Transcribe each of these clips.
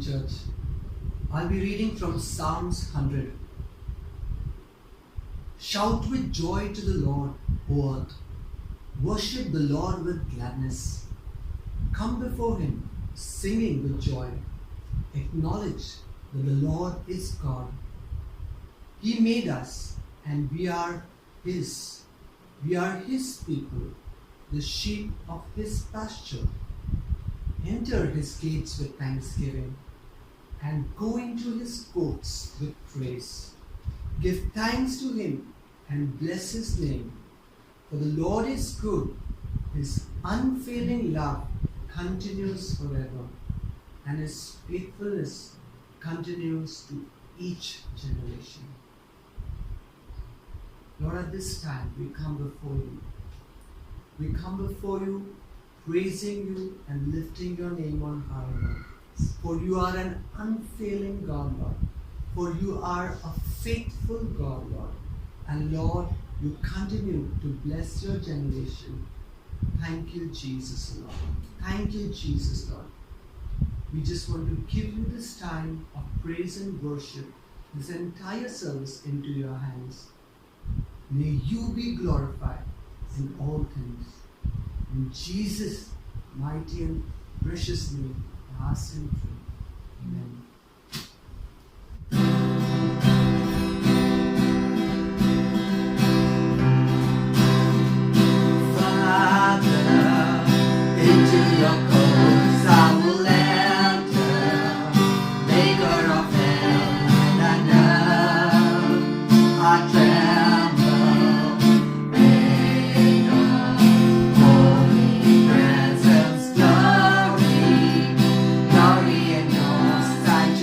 church. I'll be reading from Psalms 100. Shout with joy to the Lord, O earth. Worship the Lord with gladness. Come before Him, singing with joy. Acknowledge that the Lord is God. He made us, and we are His. We are His people, the sheep of His pasture. Enter His gates with thanksgiving, and go into His courts with praise. Give thanks to Him and bless His name. For the Lord is good, His unfailing love continues forever, and His faithfulness continues to each generation. Lord, at this time we come before You. We come before You, praising You and lifting Your name on high, Lord. For You are an unfailing God, Lord. For You are a faithful God, Lord. And Lord, You continue to bless Your generation. Thank You, Jesus, Lord. Thank You, Jesus, Lord. We just want to give You this time of praise and worship, this entire service into Your hands. May You be glorified in all things. In Jesus' mighty and precious name, I ask and pray. Amen. Glory and your sight.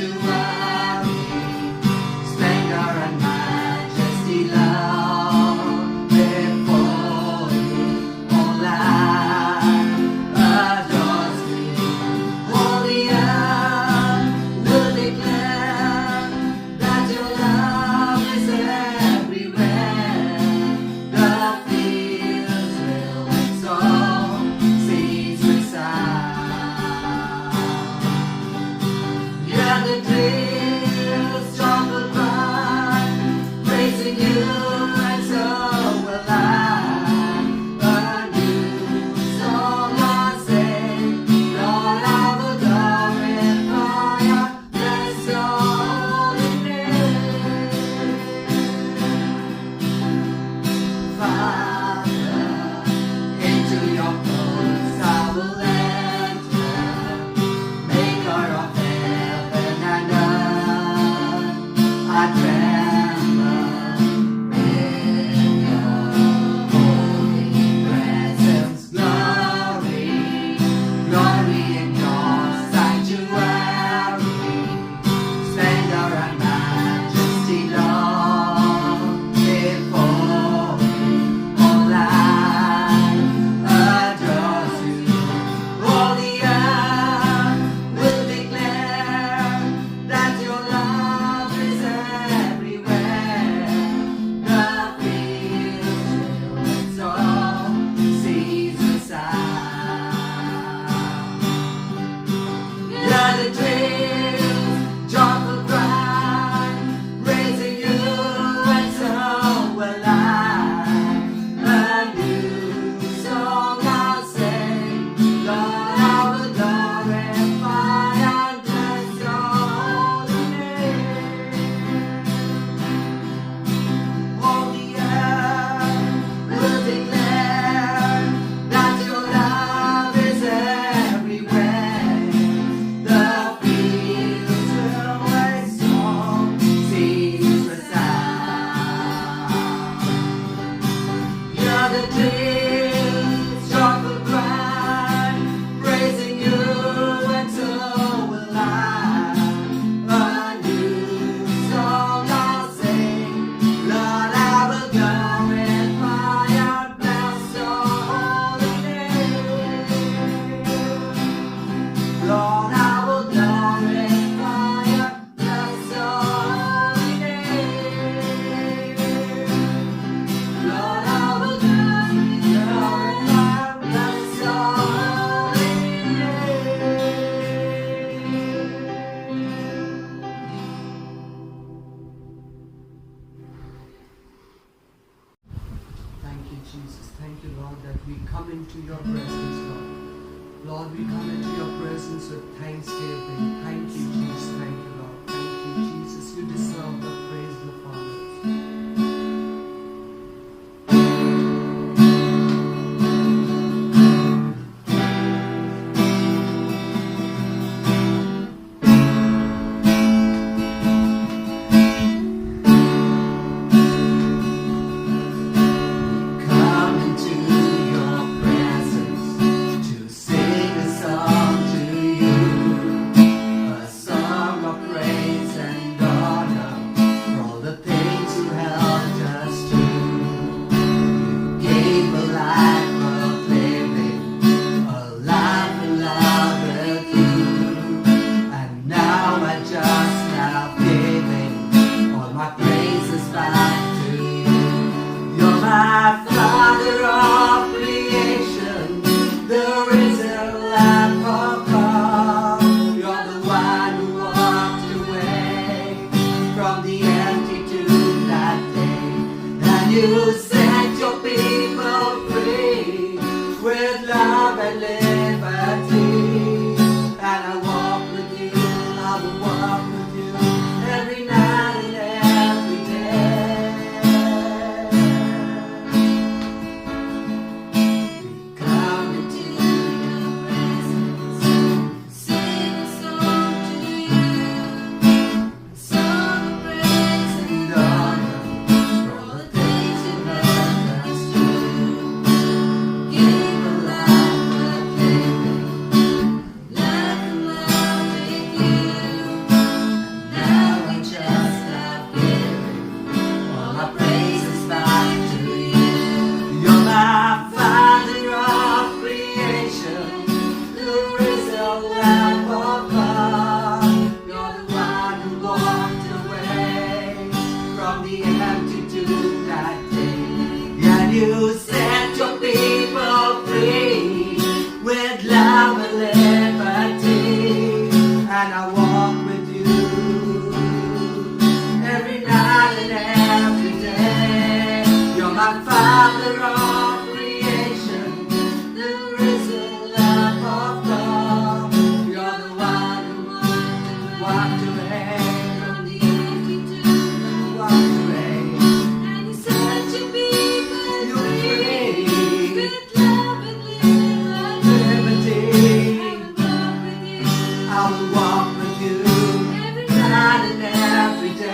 Lamb of God. You're the one who walked away from the empty tomb that day. And you set your people free with love and liberty. And I walk with you every night and every day. You're my Father of creation, the risen Lamb of God. You're the one who walked away from the empty tomb, walked away. And you set your people free with love and liberty. Liberty. I will walk with you I will walk with you every night and every day.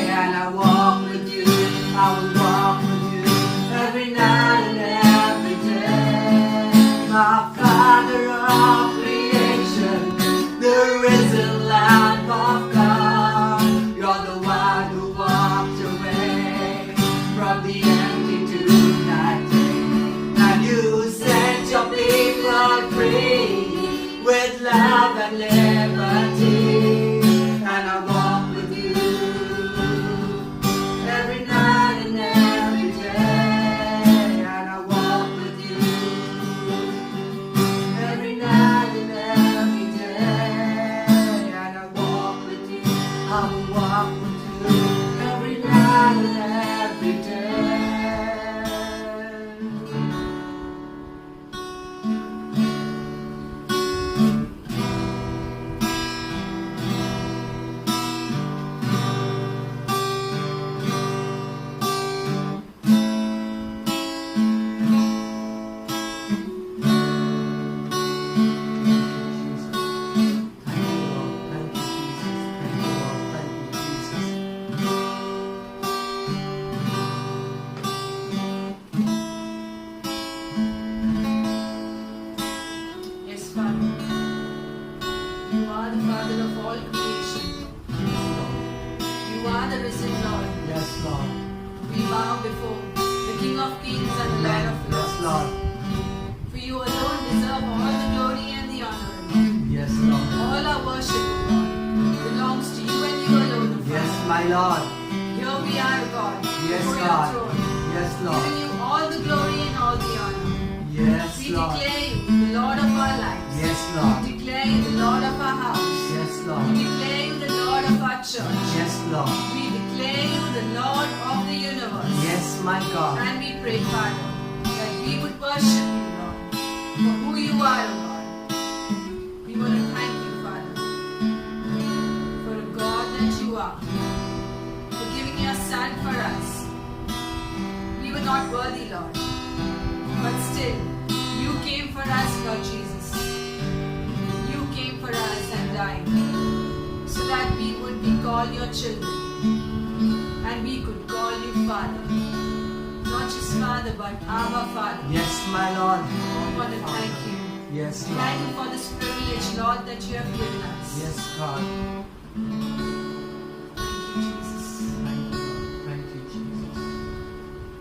And I walk with you, I will walk with you every night and every day. My Father of creation, the risen Lamb of God. You're the one who walked away from the empty tomb that day. And you set your people free with love and liberty. And I walk with you every night and every day. And I walk with you every night and every day. And I walk with you, I will walk with you every night and every day. Yes, Father. You are the Father of all creation. You are the risen Lord. Yes, Lord. We bow before the King of Kings and the Lord of Yes, Lords. Lord. For you alone deserve all the glory and the honor. Yes, Lord. All our worship, O God, belongs to you and you alone, O Yes, Father. my Lord. Here we are, O God, Yes, before your God. throne, Yes, Lord. giving you all the glory and all the honor. Yes, We Lord. declare you the Lord of our lives. Yes, Lord. We declare you the Lord of our house. Yes, We Lord. declare you the Lord of our church. Yes, Lord. We declare you the Lord of the universe. Yes, my God. And we pray, Father, that we would worship you, Lord, for who you are, O God. We want to thank you, Father, for a God that you are, for giving your Son for us. We were not worthy, Lord, but still, you came for us, Lord Jesus. You came for us and died, so that we would be called your children, and we could call you Father. Not just Father, but our Father. Yes, my Lord. We want to thank you. Yes, Thank Lord. you for this privilege, Lord, that you have given us. Yes, God. Thank you, Jesus. Thank you, Lord. Thank you, Jesus.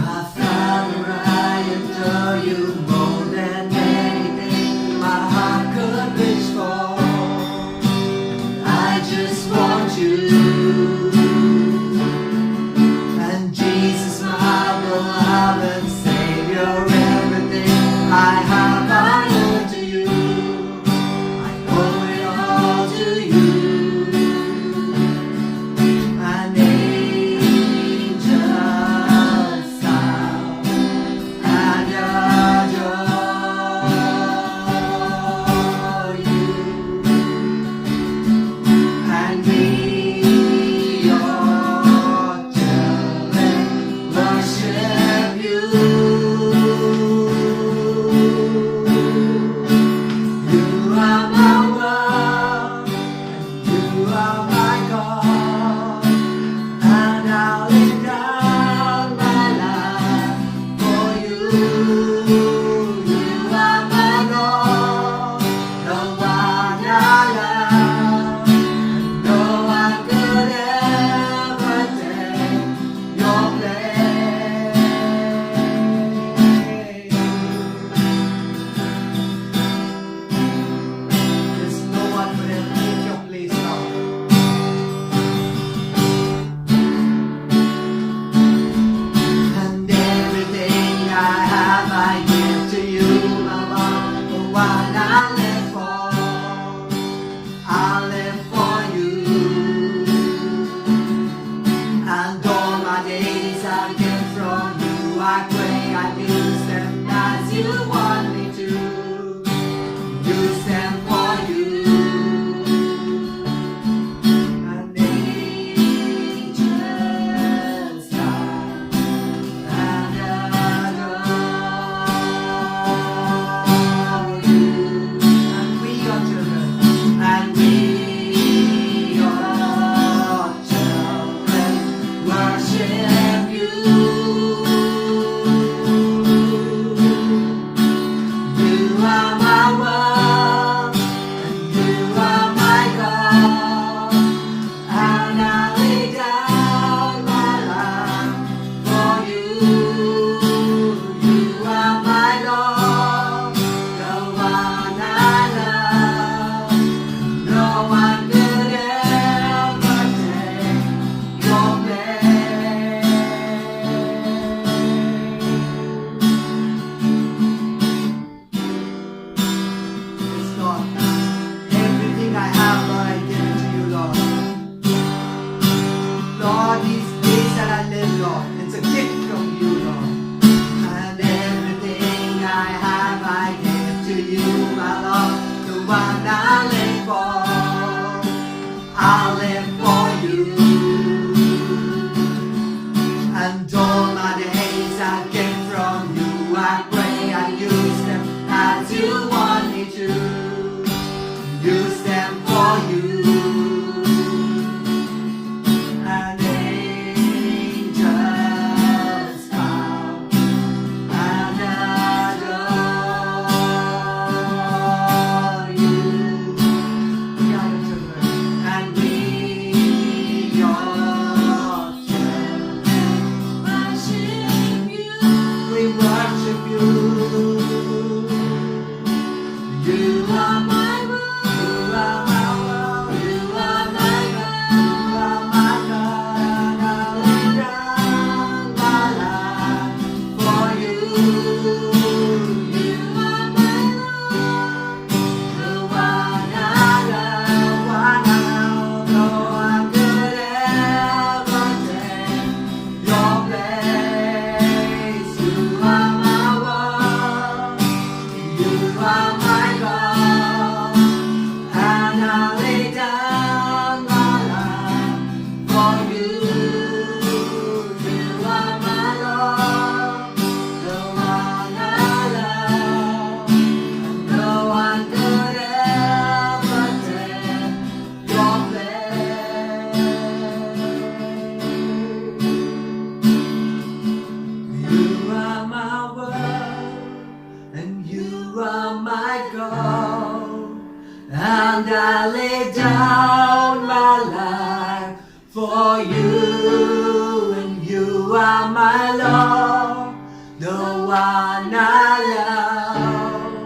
My Father, I adore you more than anything my heart could wish for. I just want you. And Jesus, my beloved Savior, everything I have, I owe to you. I owe it all to you. An angel sound and adore you, and we, your children, worship you. You are my world, and And I lay down my life for you, and you are my Lord, the one I love,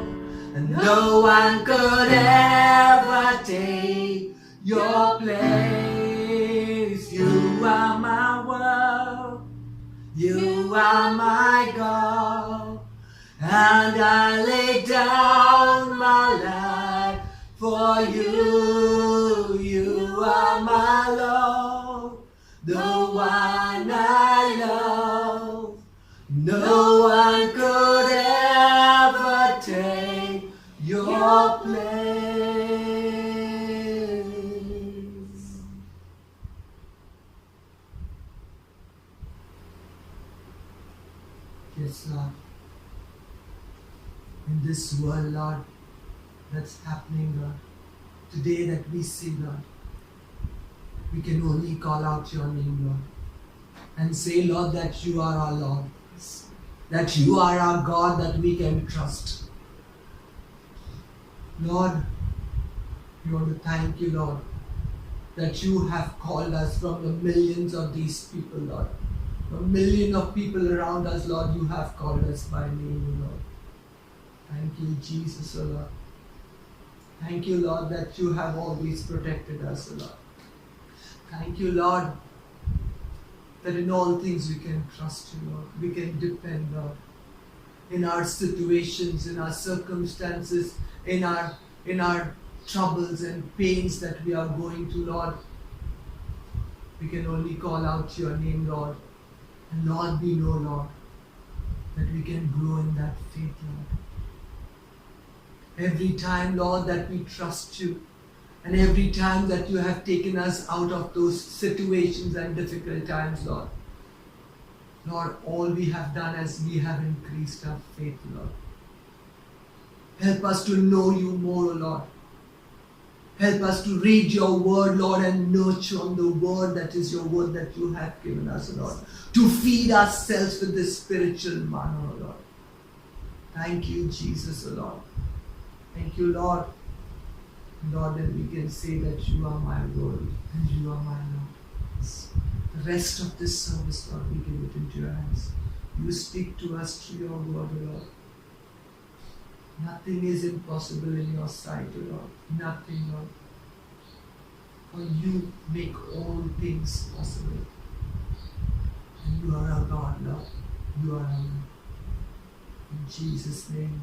and no one could ever take your place. You are my world, you are my God, and I lay down my life for you. You are my Lord, the one I love. No one could ever take your place. Yes, Lord. In this world, Lord, that's happening, Lord. Today that we see, Lord, we can only call out your name, Lord, and say, Lord, that you are our Lord, that you are our God that we can trust. Lord, we want to thank you, Lord, that you have called us from the millions of these people, Lord. A million of people around us, Lord, you have called us by name, Lord. Thank you, Jesus, O Lord. Thank you, Lord, that you have always protected us, O Lord. Thank you, Lord, that in all things we can trust you, Lord. We can depend, Lord. In our situations, in our circumstances, in our troubles and pains that we are going through, Lord, we can only call out your name, Lord. And Lord, we know, Lord, that we can grow in that faith, Lord. Every time, Lord, that we trust you, and every time that you have taken us out of those situations and difficult times, Lord, Lord, all we have done is we have increased our faith, Lord. Help us to know you more, O Lord. Help us to read your word, Lord, and nurture on the word that is your word that you have given us, O Lord. To feed ourselves with this spiritual manna, O Lord. Thank you, Jesus, O Lord. Thank you, Lord. Lord, that we can say that you are my world and you are my Lord. The rest of this service, Lord, we give it into your hands. You speak to us through your word, O Lord. Nothing is impossible in your sight, O Lord. Nothing, Lord. For you make all things possible. And you are our God, Lord. You are our Lord. In Jesus' name,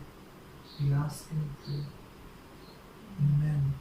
we ask and pray. Amen.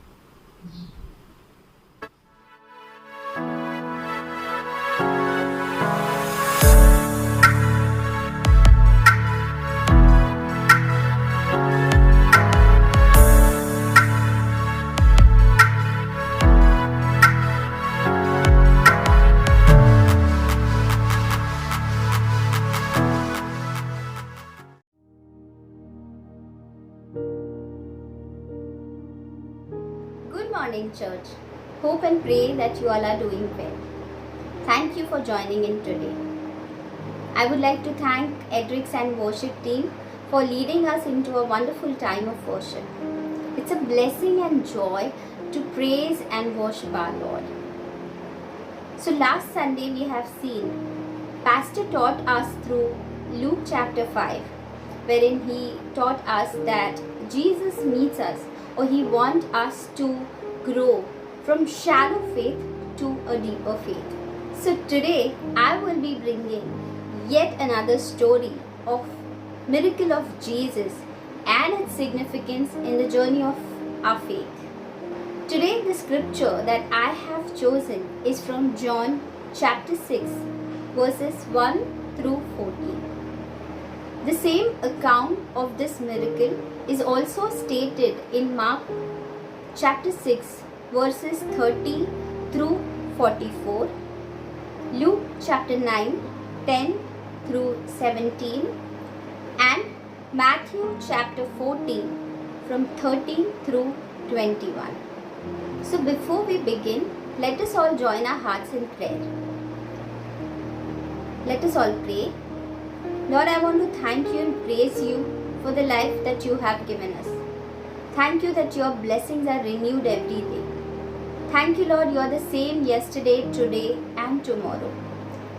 Good morning, church. Hope and pray that you all are doing well. Thank you for joining in today. I would like to thank Edric's and worship team for leading us into a wonderful time of worship. It's a blessing and joy to praise and worship our Lord. So last Sunday we have seen Pastor taught us through Luke chapter 5, wherein he taught us that Jesus meets us, or he wants us to grow from shallow faith to a deeper faith. So today I will be bringing yet another story of miracle of Jesus and its significance in the journey of our faith. Today the scripture that I have chosen is from John chapter 6 verses 1 through 14. The same account of this miracle is also stated in Mark chapter 6 verses 30 through 44, Luke chapter 9 10 through 17, and Matthew chapter 14 from 13 through 21. So before we begin, let us all join our hearts in prayer. Let us all pray. Lord, I want to thank you and praise you for the life that you have given us. Thank you that your blessings are renewed every day. Thank you, Lord, you are the same yesterday, today, and tomorrow.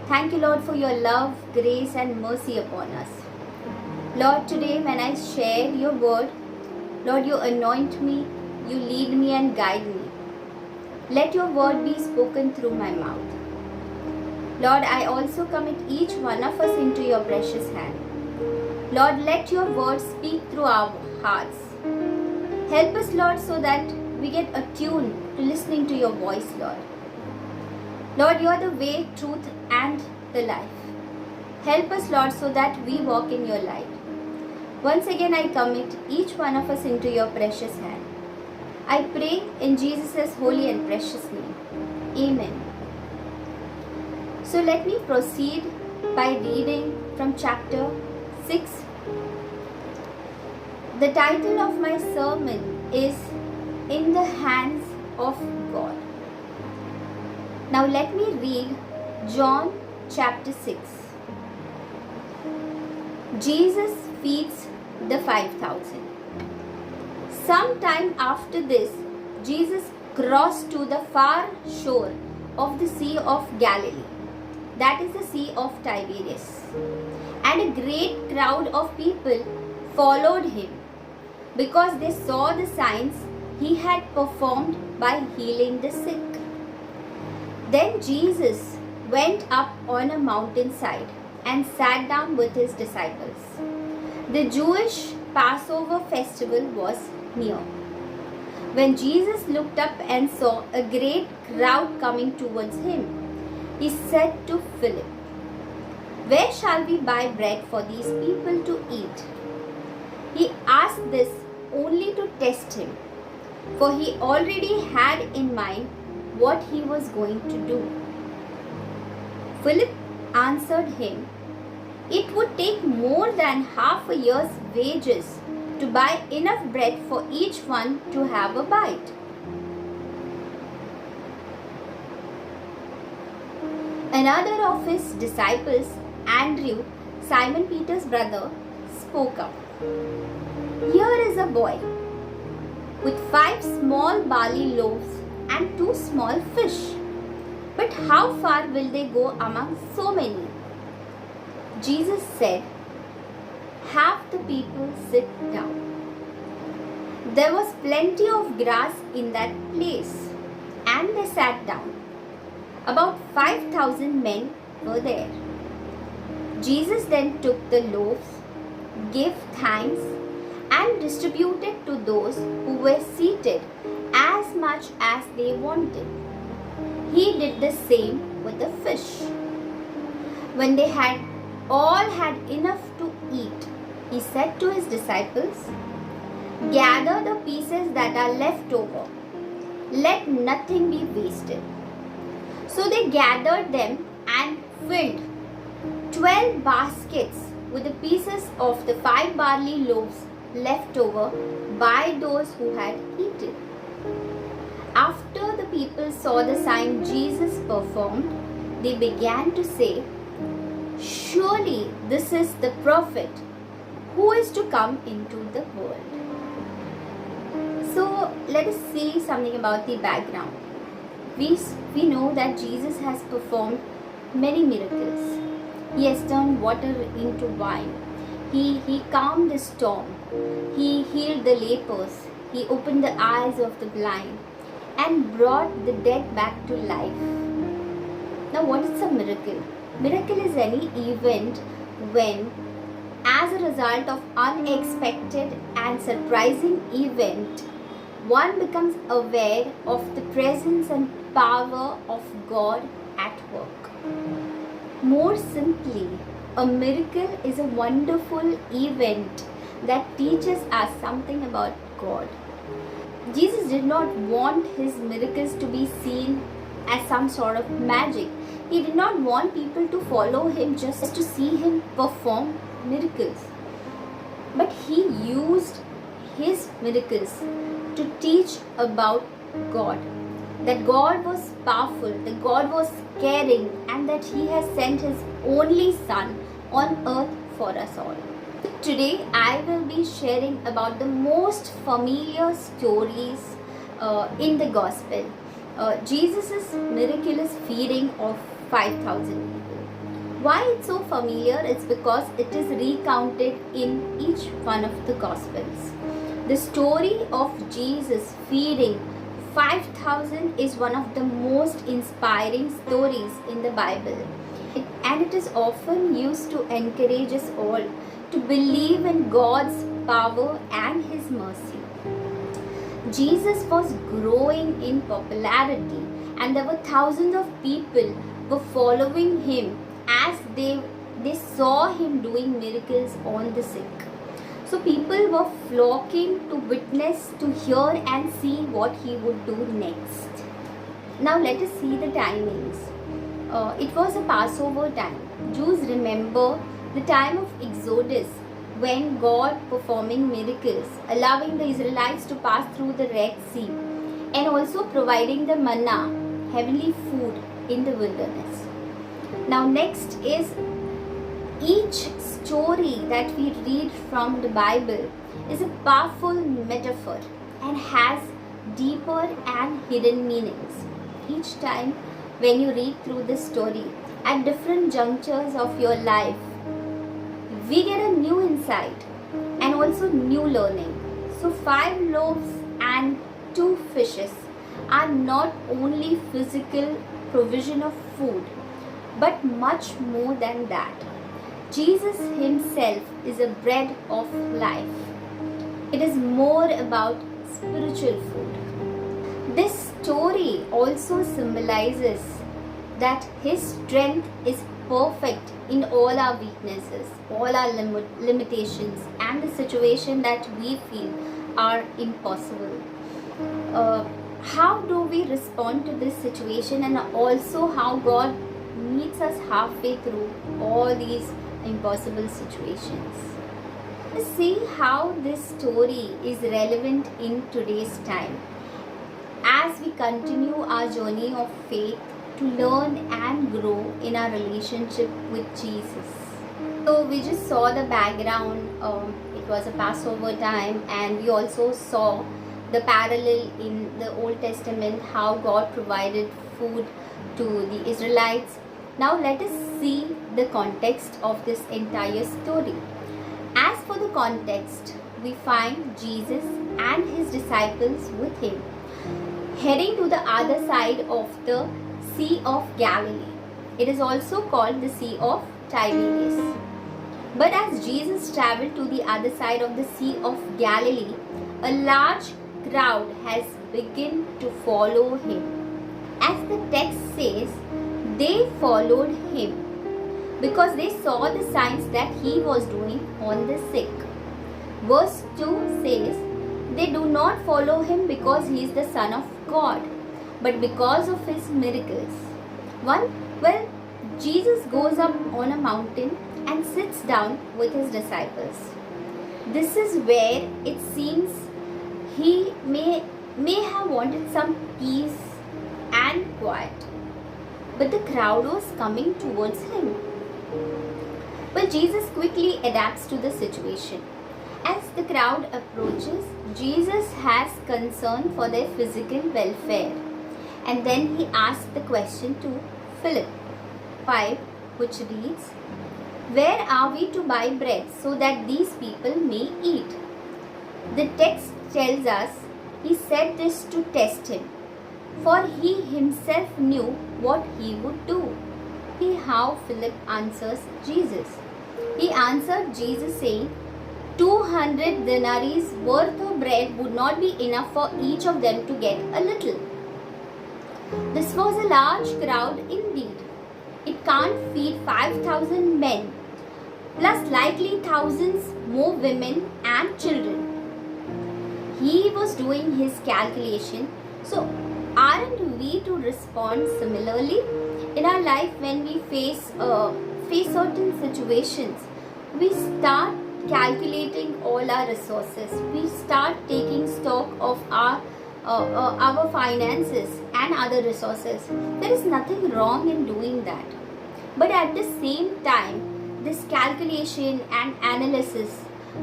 Thank you, Lord, for your love, grace, and mercy upon us. Lord, today when I share your word, Lord, you anoint me, you lead me and guide me. Let your word be spoken through my mouth. Lord, I also commit each one of us into your precious hand. Lord, let your word speak through our hearts. Help us, Lord, so that we get attuned to listening to your voice, Lord. Lord, you are the way, truth, and the life. Help us, Lord, so that we walk in your light. Once again, I commit each one of us into your precious hand. I pray in Jesus' holy and precious name. Amen. So let me proceed by reading from chapter 6. The title of my sermon is In the Hands of God. Now let me read John chapter 6. Jesus feeds the 5,000. Sometime after this, Jesus crossed to the far shore of the Sea of Galilee, that is the Sea of Tiberias, and a great crowd of people followed him because they saw the signs he had performed by healing the sick. Then Jesus went up on a mountainside and sat down with his disciples. The Jewish Passover festival was near. When Jesus looked up and saw a great crowd coming towards him, he said to Philip, "Where shall we buy bread for these people to eat?" He asked this only to test him, for he already had in mind what he was going to do. Philip answered him, "It would take more than half a year's wages to buy enough bread for each one to have a bite." Another of his disciples, Andrew, Simon Peter's brother, spoke up. "Here is a boy with 5 small barley loaves and 2 small fish. But how far will they go among so many?" Jesus said, "Have the people sit down." There was plenty of grass in that place, and they sat down. About 5,000 men were there. Jesus then took the loaves, gave thanks, and distributed to those who were seated as much as they wanted. He did the same with the fish. When they had all had enough to eat, he said to his disciples, "Gather the pieces that are left over. Let nothing be wasted." So they gathered them and filled 12 baskets with the pieces of the 5 barley loaves left over by those who had eaten. After the people saw the sign Jesus performed, they began to say, "Surely this is the prophet who is to come into the world." So let us see something about the background. We know that Jesus has performed many miracles. He has turned water into wine. He calmed the storm. He healed the lepers. He opened the eyes of the blind and brought the dead back to life. Now, what is a miracle? Miracle is any event when, as a result of unexpected and surprising event, one becomes aware of the presence and power of God at work. More simply, a miracle is a wonderful event that teaches us something about God. Jesus did not want his miracles to be seen as some sort of magic. He did not want people to follow him just to see him perform miracles. But he used his miracles to teach about God. That God was powerful, that God was caring, and that he has sent his only Son on earth for us all. Today I will be sharing about the most familiar stories in the Gospel. Jesus' miraculous feeding of 5,000 people. Why it's so familiar? It's because it is recounted in each one of the Gospels. The story of Jesus feeding 5,000 is one of the most inspiring stories in the Bible. And it is often used to encourage us all to believe in God's power and His mercy. Jesus was growing in popularity, and there were thousands of people were following Him as they saw Him doing miracles on the sick. So people were flocking to witness, to hear and see what He would do next. Now let us see the timings. It was a Passover time. Jews remember the time of Exodus, when God performing miracles, allowing the Israelites to pass through the Red Sea, and also providing the manna, heavenly food in the wilderness. Now next is, each story that we read from the Bible is a powerful metaphor and has deeper and hidden meanings. Each time when you read through this story at different junctures of your life, we get a new insight and also new learning. So 5 loaves and 2 fishes are not only physical provision of food, but much more than that. Jesus Himself is a bread of life. It is more about spiritual food. This story also symbolizes that His strength is perfect in all our weaknesses, all our limitations, and the situation that we feel are impossible. How do we respond to this situation, and also how God meets us halfway through all these impossible situations? Let's see how this story is relevant in today's time as we continue our journey of faith to learn and grow in our relationship with Jesus. So we just saw the background. It was a Passover time, and we also saw the parallel in the Old Testament, how God provided food to the Israelites. Now let us see the context of this entire story. As for the context, we find Jesus and His disciples with Him heading to the other side of the Sea of Galilee. It is also called the Sea of Tiberias. But as Jesus traveled to the other side of the Sea of Galilee, a large crowd has begun to follow Him. As the text says, they followed Him because they saw the signs that He was doing on the sick. Verse 2 says, they do not follow Him because He is the Son of God, but because of His miracles. Jesus goes up on a mountain and sits down with His disciples. This is where it seems He may have wanted some peace and quiet, but the crowd was coming towards Him. But Jesus quickly adapts to the situation. As the crowd approaches, Jesus has concern for their physical welfare. And then He asks the question to Philip 5, which reads, where are we to buy bread so that these people may eat? The text tells us He said this to test Him, for He Himself knew what He would do. See how Philip answers Jesus. He answered Jesus saying, 200 denarii worth of bread would not be enough for each of them to get a little. This was a large crowd indeed. It can't feed 5,000 men, plus likely thousands more women and children. He was doing his calculation. So aren't we to respond similarly? In our life, when we face certain situations, we start calculating all our resources. We start taking stock of our finances and other resources. There is nothing wrong in doing that. But at the same time, this calculation and analysis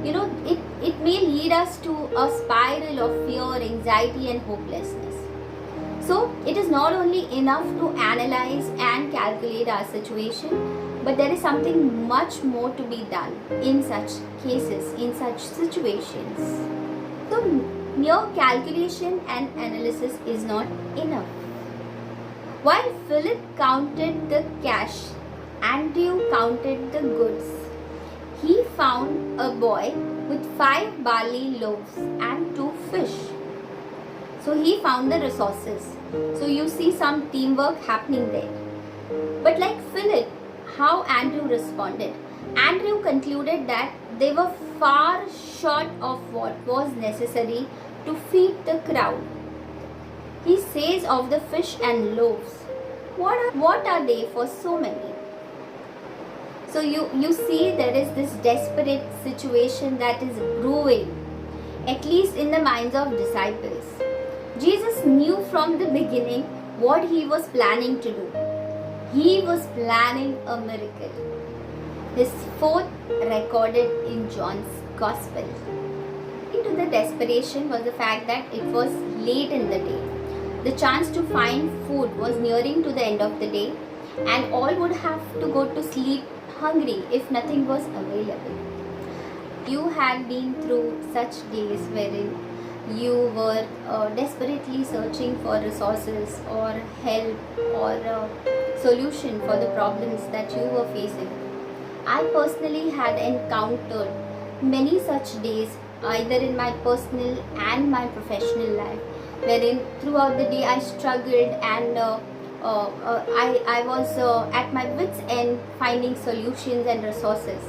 it may lead us to a spiral of fear, anxiety, and hopelessness. So, it is not only enough to analyze and calculate our situation, but there is something much more to be done in such cases, in such situations. So, mere calculation and analysis is not enough. While Philip counted the cash, Andrew counted the goods. He found a boy with 5 barley loaves and 2 fish. So he found the resources. So you see some teamwork happening there. But like Philip, how Andrew responded? Andrew concluded that they were far short of what was necessary to feed the crowd. He says of the fish and loaves, what are they for so many? So you see there is this desperate situation that is brewing, at least in the minds of disciples. Jesus knew from the beginning what he was planning to do. He was planning a miracle. His 4th recorded in John's Gospel. Into the desperation was the fact that it was late in the day. The chance to find food was nearing to the end of the day, and all would have to go to sleep hungry if nothing was available. You had been through such days wherein you were desperately searching for resources or help or solution for the problems that you were facing. I personally had encountered many such days either in my personal and my professional life, wherein throughout the day I struggled and I was at my wits' end finding solutions and resources.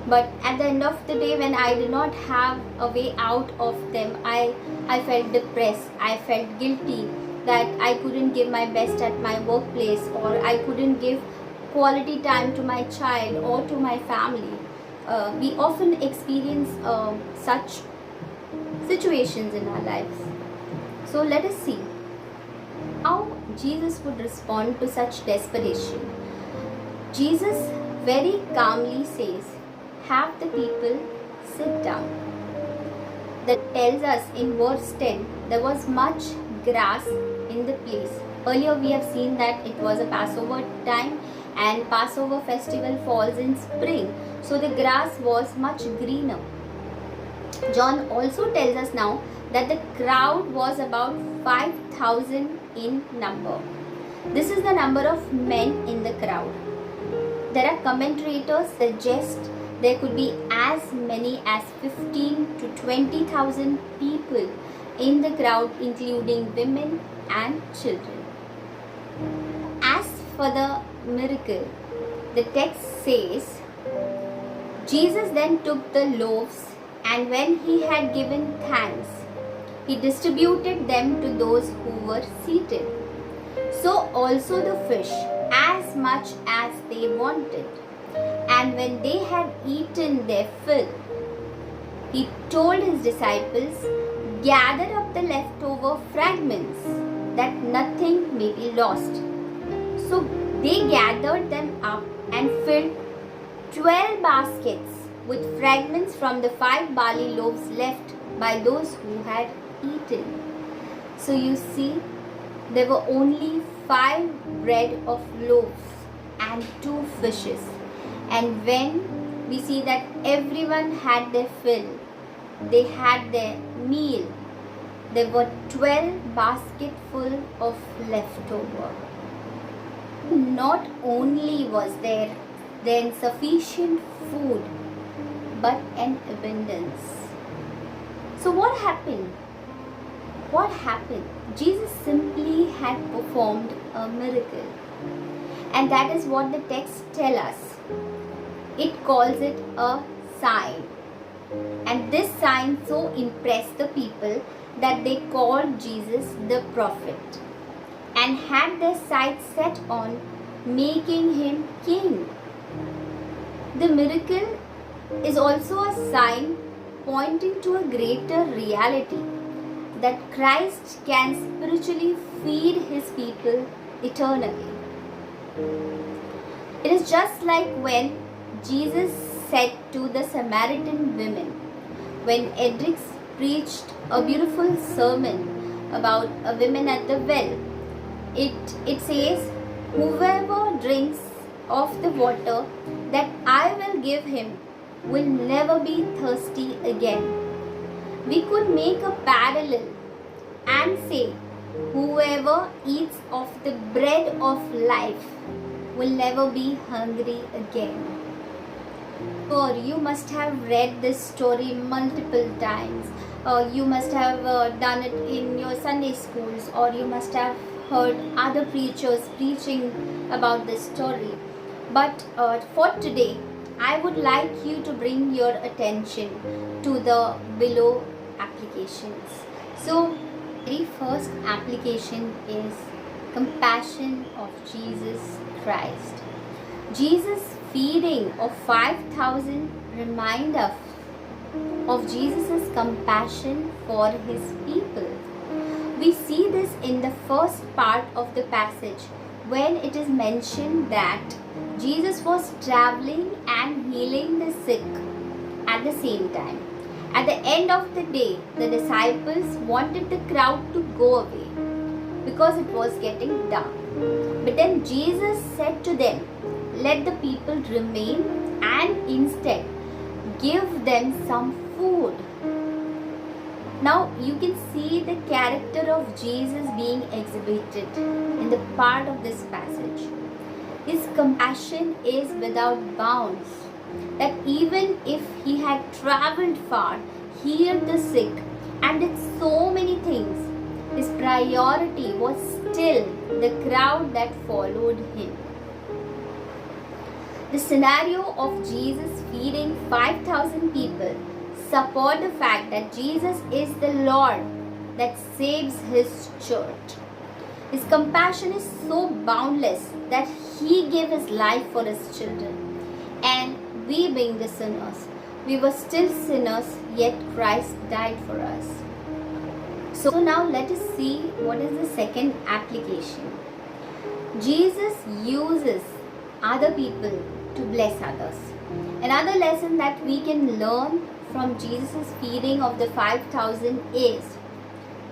But at the end of the day, when I did not have a way out of them, I felt depressed. I felt guilty that I couldn't give my best at my workplace, or I couldn't give quality time to my child or to my family. We often experience such situations in our lives. So let us see how Jesus would respond to such desperation. Jesus very calmly says, "Have the people sit down." That tells us in verse 10, there was much grass in the place. Earlier we have seen that it was a Passover time, and Passover festival falls in spring, so the grass was much greener. John also tells us now that the crowd was about 5,000 in number. This is the number of men in the crowd. There are commentators suggest there could be as many as 15 to 20,000 people in the crowd, including women and children. As for the miracle, the text says, Jesus then took the loaves, and when he had given thanks, he distributed them to those who were seated. So also the fish, as much as they wanted. And when they had eaten their fill, he told his disciples, "Gather up the leftover fragments, that nothing may be lost." So they gathered them up and filled 12 baskets with fragments from the 5 barley loaves left by those who had eaten. So you see, there were only 5 bread of loaves and 2 fishes. And when we see that everyone had their fill, they had their meal, there were 12 basketful of leftover. Not only was there then sufficient food, but an abundance. So what happened? What happened? Jesus simply had performed a miracle. And that is what the text tells us. It calls it a sign. And this sign so impressed the people that they called Jesus the prophet and had their sights set on making him king. The miracle is also a sign pointing to a greater reality, that Christ can spiritually feed his people eternally. It is just like when Jesus said to the Samaritan women when Edrix preached a beautiful sermon about a woman at the well. It says, "Whoever drinks of the water that I will give him will never be thirsty again." We could make a parallel and say, whoever eats of the bread of life will never be hungry again. Or you must have read this story multiple times. You must have done it in your Sunday schools, or you must have heard other preachers preaching about this story. But for today, I would like you to bring your attention to the below applications. So, very first application is compassion of Jesus Christ. Jesus' feeding of 5,000 remind us of Jesus' compassion for his people. We see this in the first part of the passage when it is mentioned that Jesus was traveling and healing the sick at the same time. At the end of the day, the disciples wanted the crowd to go away because it was getting dark. But then Jesus said to them, "Let the people remain and instead give them some food." Now you can see the character of Jesus being exhibited in the part of this passage. His compassion is without bounds. That even if he had traveled far, healed the sick, and did so many things, his priority was still the crowd that followed him. The scenario of Jesus feeding 5,000 people support the fact that Jesus is the Lord that saves his church. His compassion is so boundless that he gave his life for his children. And we being the sinners, we were still sinners, yet Christ died for us. So now let us see what is the second application. Jesus uses other people to bless others. Another lesson that we can learn from Jesus' feeding of the 5,000 is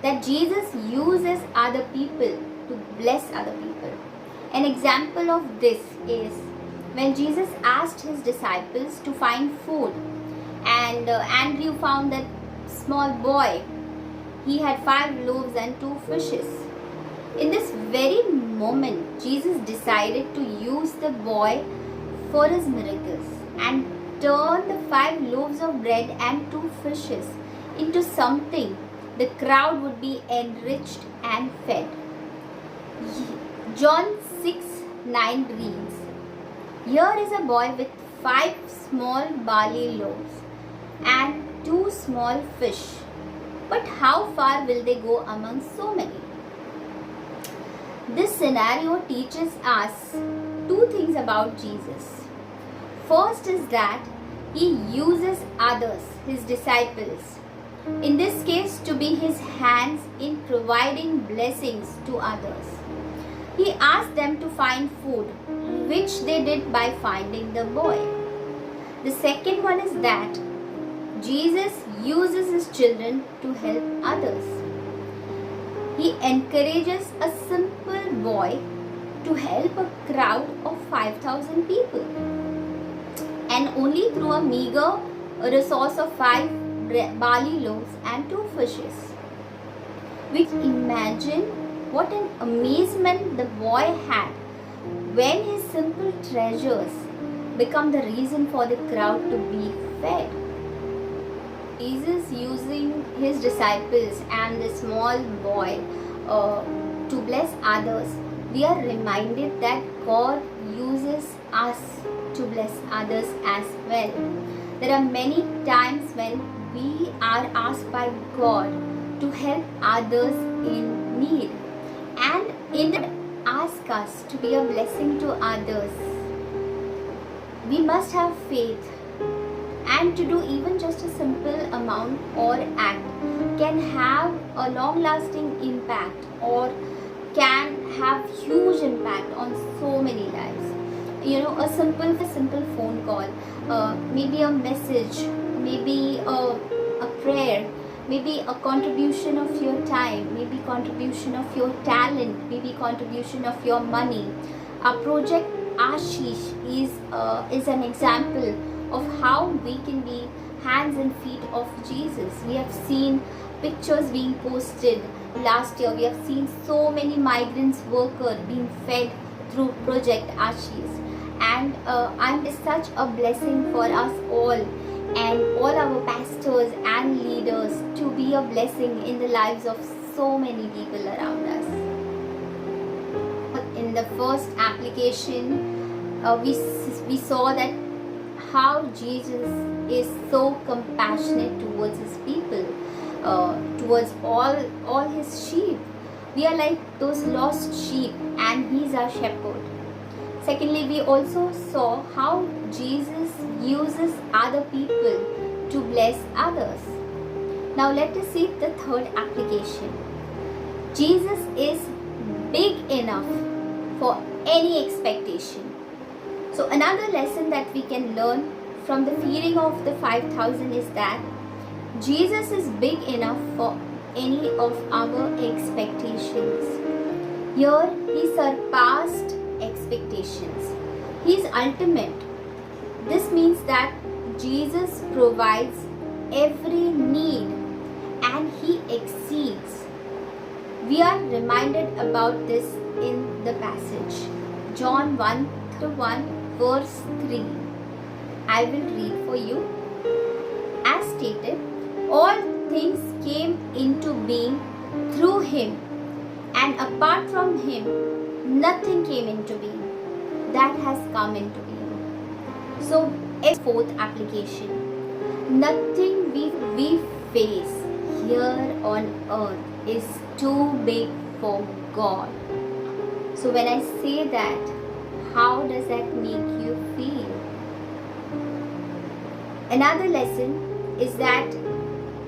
that Jesus uses other people to bless other people. An example of this is when Jesus asked his disciples to find food, and Andrew found that small boy. He had 5 loaves and 2 fishes. In this very moment, Jesus decided to use the boy for his miracles and turn the 5 loaves of bread and 2 fishes into something the crowd would be enriched and fed. John 6:9 reads, "Here is a boy with 5 small barley loaves and 2 small fish. But how far will they go among so many?" This scenario teaches us 2 things about Jesus. First is that he uses others, his disciples, in this case to be his hands in providing blessings to others. He asked them to find food, which they did by finding the boy. The second one is that Jesus uses his children to help others. He encourages a simple boy to help a crowd of 5,000 people. And only through a meager resource of 5 barley loaves and 2 fishes. We can imagine what an amazement the boy had when his simple treasures become the reason for the crowd to be fed. Jesus using his disciples and the small boy to bless others, we are reminded that God uses us to bless others as well. There are many times when we are asked by God to help others in need, and in ask us to be a blessing to others. We must have faith, and to do even just a simple amount or act can have a long lasting impact or can have huge impact on so many lives. a simple phone call, maybe a message, maybe a prayer, maybe a contribution of your time, maybe contribution of your talent, maybe contribution of your money. Our project Ashish is an example of how we can be hands and feet of Jesus. We have seen pictures being posted last year. We have seen so many migrants workers being fed through project Ashish, and I'm such a blessing for us all and all our pastors and leaders to be a blessing in the lives of so many people around us. In the first application, we saw that how Jesus is so compassionate towards his people, towards all his sheep. We are like those lost sheep, and he's our shepherd. Secondly, we also saw how Jesus uses other people to bless others. Now let us see the third application. Jesus is big enough for any expectation. So another lesson that we can learn from the feeding of the 5,000 is that Jesus is big enough for any of our expectations. Here he surpassed expectations. He is ultimate. This means that Jesus provides every need and he exceeds. We are reminded about this in the passage. John 1 verse 3. I will read for you. As stated, all things came into being through him, and apart from him, nothing came into being that has come into being. So, fourth application. Nothing we face here on earth is too big for God. So when I say that, how does that make you feel? Another lesson is that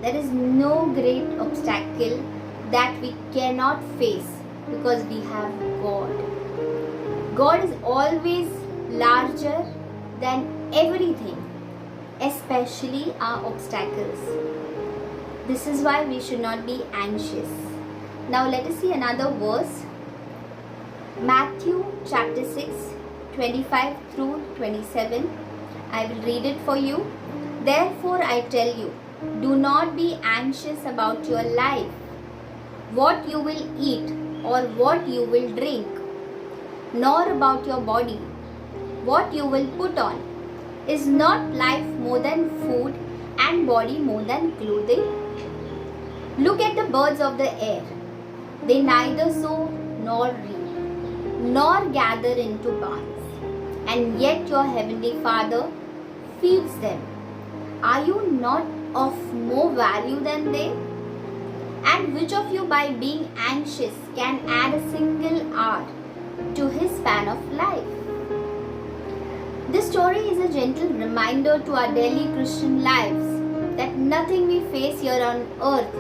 there is no great obstacle that we cannot face because we have God. God is always larger than everything, especially our obstacles. This is why we should not be anxious. Now let us see another verse. Matthew chapter 6, 25 through 27. I will read it for you. Therefore I tell you, do not be anxious about your life, what you will eat or what you will drink, nor about your body, what you will put on. Is not life more than food and body more than clothing? Look at the birds of the air. They neither sow nor reap, nor gather into barns, and yet your heavenly Father feeds them. Are you not of more value than they? And which of you, by being anxious, can add a single hour to his span of life? This story is a gentle reminder to our daily Christian lives that nothing we face here on earth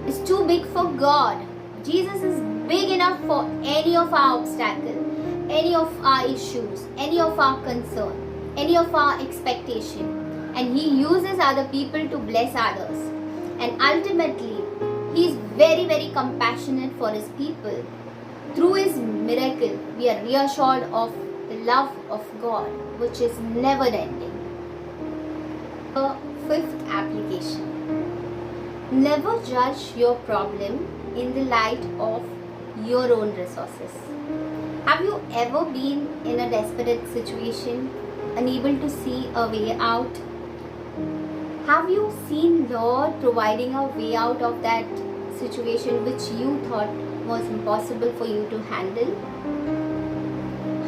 is too big for God. Jesus is big enough for any of our obstacles, any of our issues, any of our concern, any of our expectation. And he uses other people to bless others. And ultimately, he is very, very compassionate for his people. Through his miracle, we are reassured of the love of God, which is never ending. The fifth application. Never judge your problem in the light of your own resources. Have you ever been in a desperate situation, unable to see a way out? Have you seen Lord providing a way out of that situation which you thought was impossible for you to handle?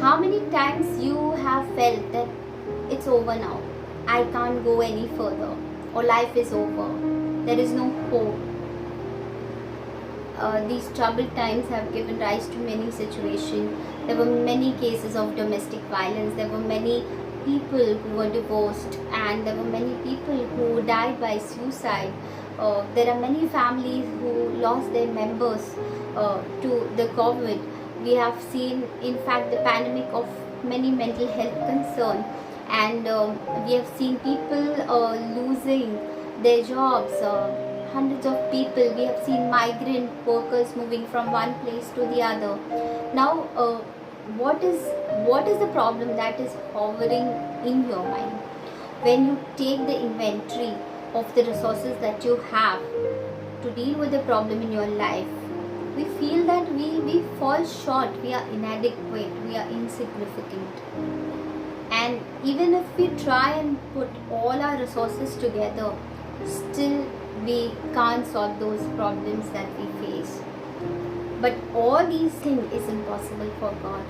How many times you have felt that it's over now, I can't go any further, or life is over, there is no hope? These troubled times have given rise to many situations. There were many cases of domestic violence, there were many people who were divorced, and there were many people who died by suicide. There are many families who lost their members to the COVID. We have seen, in fact, the pandemic of many mental health concern, and we have seen people losing their jobs. Hundreds of people, we have seen migrant workers moving from one place to the other. Now, what is the problem that is hovering in your mind? When you take the inventory of the resources that you have to deal with the problem in your life, we feel that we fall short, we are inadequate, we are insignificant. And even if we try and put all our resources together, still we can't solve those problems that we face. But all these things is impossible for God.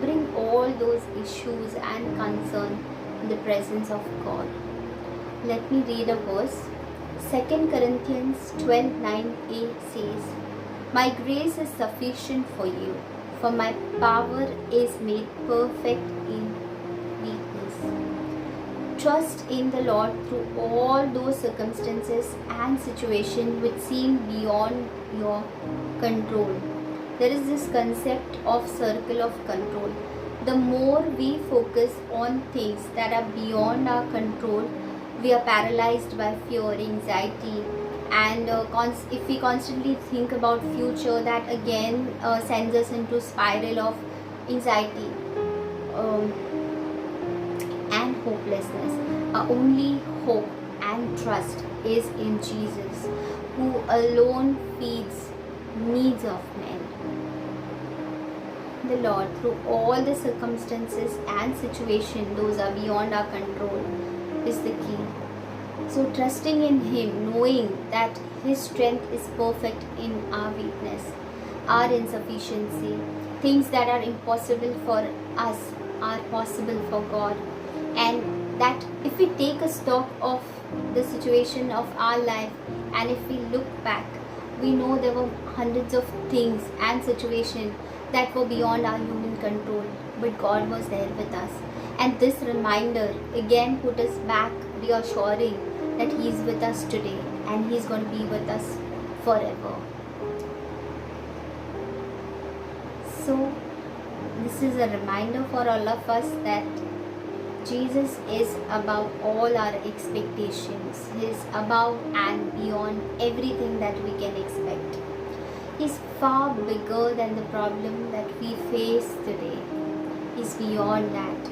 Bring all those issues and concern in the presence of God. Let me read a verse. 2 Corinthians 12:9a says, "My grace is sufficient for you, for my power is made perfect in weakness." Trust in the Lord through all those circumstances and situations which seem beyond your control. There is this concept of circle of control. The more we focus on things that are beyond our control, we are paralyzed by fear, anxiety, and if we constantly think about future, that again sends us into spiral of anxiety and hopelessness. Our only hope and trust is in Jesus, who alone feeds needs of men. The Lord, through all the circumstances and situations, those are beyond our control, is the key. So trusting in Him, knowing that His strength is perfect in our weakness, our insufficiency. Things that are impossible for us are possible for God. And that if we take a stock of the situation of our life, and if we look back, we know there were hundreds of things and situations that were beyond our human control, but God was there with us. And this reminder again put us back, reassuring that He is with us today and He is going to be with us forever. So this is a reminder for all of us that Jesus is above all our expectations. He is above and beyond everything that we can expect. He is far bigger than the problem that we face today. He is beyond that.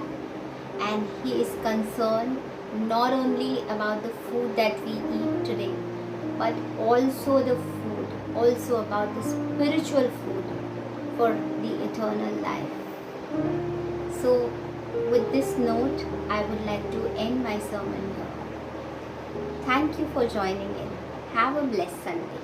And He is concerned not only about the food that we eat today, but also about the spiritual food for the eternal life. So with this note, I would like to end my sermon here. Thank you for joining in. Have a blessed Sunday.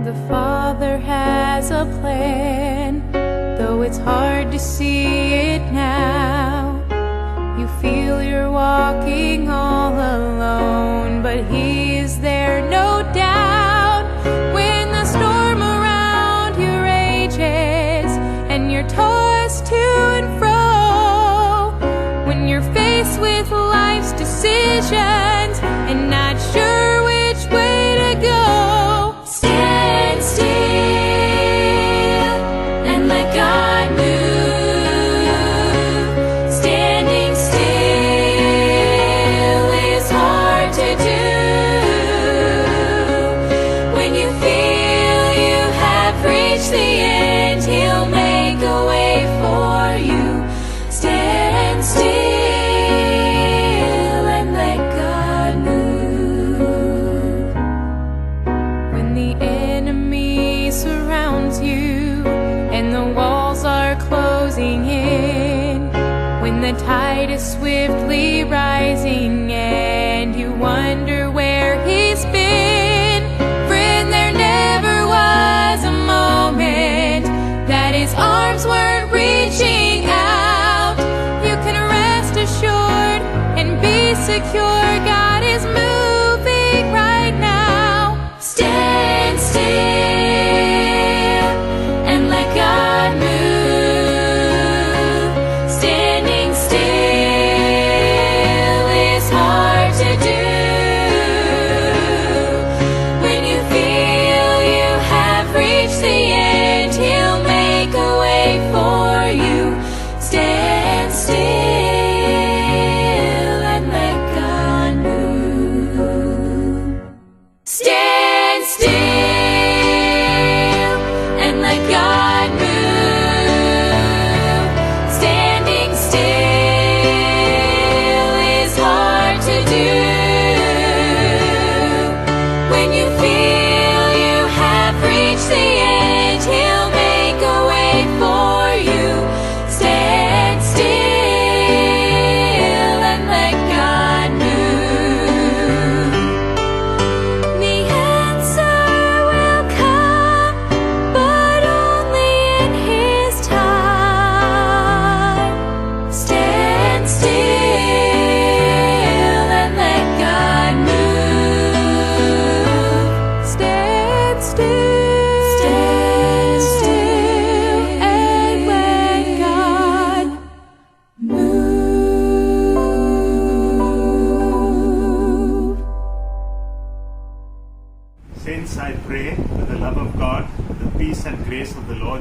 The Father has a plan, though it's hard to see it now. You feel you're walking all alone, but He is there, no doubt. When the storm around you rages and you're tossed to and fro, when you're faced with life's decisions and not sure which way to go, stand still and let God move. Standing still is hard to do. When you feel you have reached the end, He'll make a way for you. Stand still and let God move. When the enemy surrounds you and the walls are closing in, when the tide is swiftly rising and you wonder where He's been, friend, there never was a moment that His arms weren't reaching out. You can rest assured and be secure. God is moving right now. Stand still and let God move.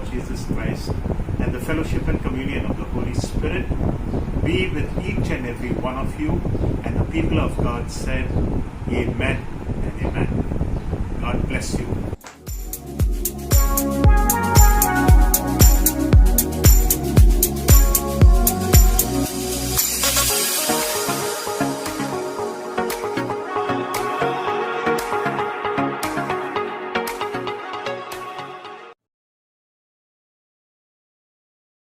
Lord Jesus Christ, and the fellowship and communion of the Holy Spirit be with each and every one of you. And the people of God said, Amen and Amen. God bless you.